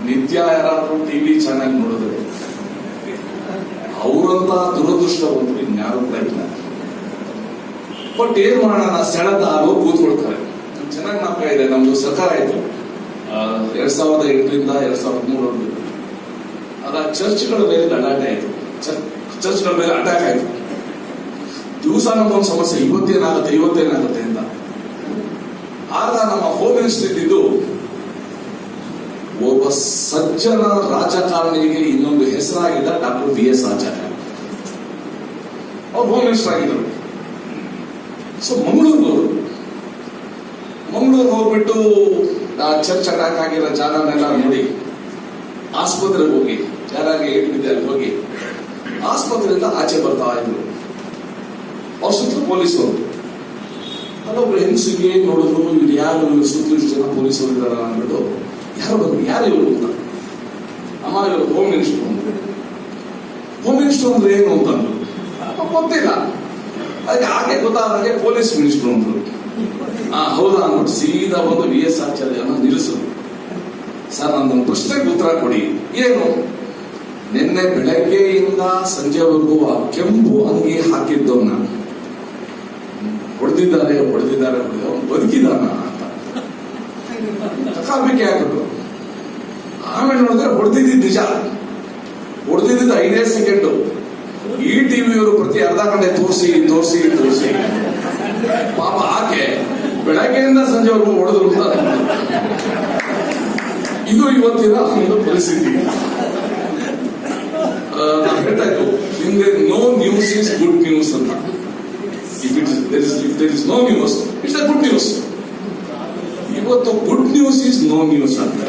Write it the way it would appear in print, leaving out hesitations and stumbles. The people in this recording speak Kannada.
ನಿತ್ಯ ಯಾರಾದ್ರೂ ಟಿವಿ ಚಾನೆಲ್ ನೋಡಿದ್ರೆ ಅವರಂತ ದುರದೃಷ್ಟವಂತರು ಇನ್ಯಾರು ಕೂಡ ಇಲ್ಲ. ಬಟ್ ಏನ್ ಮಾಡೋಣ, ಸೆಳೆದ ಹಾಲು ಕೂತ್ಕೊಳ್ತಾರೆ. ಚೆನ್ನಾಗಿ ನಾಲ್ಕ ಇದೆ. ನಮ್ದು ಸರ್ಕಾರ ಆಯ್ತು 2008ರಿಂದ 2013 ಅದ ಚರ್ಚ್ಗಳ ಮೇಲೆ ಗಲಾಟೆ ಆಯ್ತು, ಚರ್ಚ್ಗಳ ಮೇಲೆ ಅಟ್ಯಾಕ್ ಆಯ್ತು. ದಿವಸ ನಮ್ಗೊಂದು ಸಮಸ್ಯೆ, ಇವತ್ತೇನಾಗುತ್ತೆ ಅಂತ. ಆಗ ನಮ್ಮ ಹೋಮ್ ಮಿನಿಸ್ಟರ್ ಇದ್ದು ಒಬ್ಬ ಸಜ್ಜನ ರಾಜಕಾರಣಿಗೆ ಇನ್ನೊಂದು ಹೆಸರಾಗಿದ್ದ ಡಾಕ್ಟರ್ BS ಆಚಾರ್ಯ. ಅವ್ರು ಹೋಮ್ ಮಿನಿಸ್ಟರ್ ಆಗಿದ್ದರು. ಸೊ ಮಂಗಳೂರು ಹೋಗ್ಬಿಟ್ಟು ಚರ್ಚ್ ಅಟ್ಯಾಕ್ ಆಗಿರೋ ಜಾಗನೆಲ್ಲ ನೋಡಿ ಆಸ್ಪತ್ರೆಗೆ ಹೋಗಿ, ಯಾರಾಗಿ ಹೇಳಿದ್ದೆ ಅಲ್ಲಿ ಹೋಗಿ ಆಸ್ಪತ್ರೆಯಿಂದ ಆಚೆ ಬರ್ತಾ ಇದ್ರು. ಅವ್ರ ಸುತ್ತಲೂ ಪೊಲೀಸರು. ಅಲ್ಲೊಬ್ರು ಹೆಂಗಸಿಗೆ ನೋಡಿದ್ರು, ಇವ್ರು ಯಾರು, ಇವ್ರು ಸುತ್ತಲೂ ಇಷ್ಟು ಜನ ಪೊಲೀಸರು ಇದ್ದಾರ ಅಂದ್ಬಿಟ್ಟು ಯಾರು ಇವರು ಅಂತ. ಅಮ್ಮ ಇವರು ಹೋಮ್ ಮಿನಿಸ್ಟರ್ ಅಂದ್ರೆ ಏನು ಅಂತಂದ್ರು. ಗೊತ್ತಿಲ್ಲ. ಅದಕ್ಕೆ ಹಾಗೆ ಗೊತ್ತಾದಾಗೆ ಪೊಲೀಸ್ ಮಿನಿಸ್ಟರ್ ಅಂದ್ರು. ಹೌದಾ ಅಂದ್ಬಿಟ್ಟು ಸೀದಾ ಬಂದು BS ಆಚಾರ್ಯನ ನಿಲ್ಲಿಸಿದ್ರು. ಸರ್, ನನ್ನೊಂದು ಪ್ರಶ್ನೆಗೆ ಉತ್ತರ ಕೊಡಿ. ಏನು? ನಿನ್ನೆ ಬೆಳಗ್ಗೆಯಿಂದ ಸಂಜೆವರೆಗೂ ಆ ಕೆಂಪು ಅಂಗಿ ಹಾಕಿದ್ದವನ್ನ ಹೊಡೆದಿದ್ದಾರೆ, ಅವನು ಬದುಕಿದಾನ ಅಂತ ತಕಾಬಿಕೆ ಆಗ್ಬಿಟ್ಟು. ಆಮೇಲೆ ನೋಡಿದ್ರೆ ಹೊಡೆದಿದ್ದು ನಿಜ, ಹೊಡೆದಿದ್ದು 5 ಸೆಕೆಂಡು. ಈ ಟಿವಿಯವರು ಪ್ರತಿ ಅರ್ಧ ಗಂಟೆ ತೋರಿಸಿ ಪಾಪ ಆಕೆ ಬೆಳಗ್ಗೆಯಿಂದ ಸಂಜೆವರೆಗೂ ಹೊಡೆದ್ರು ಅಂತ. ಇದು ಇವತ್ತಿನ ಒಂದು ಪರಿಸ್ಥಿತಿ. ನಾನು ಹೇಳ್ತಾ ಇದ್ದು ನಿಮ್ಗೆ no news is good news ಅಂತ. If there is no news, it's a good news. ಇವತ್ತು good news is no news ಅಂತ.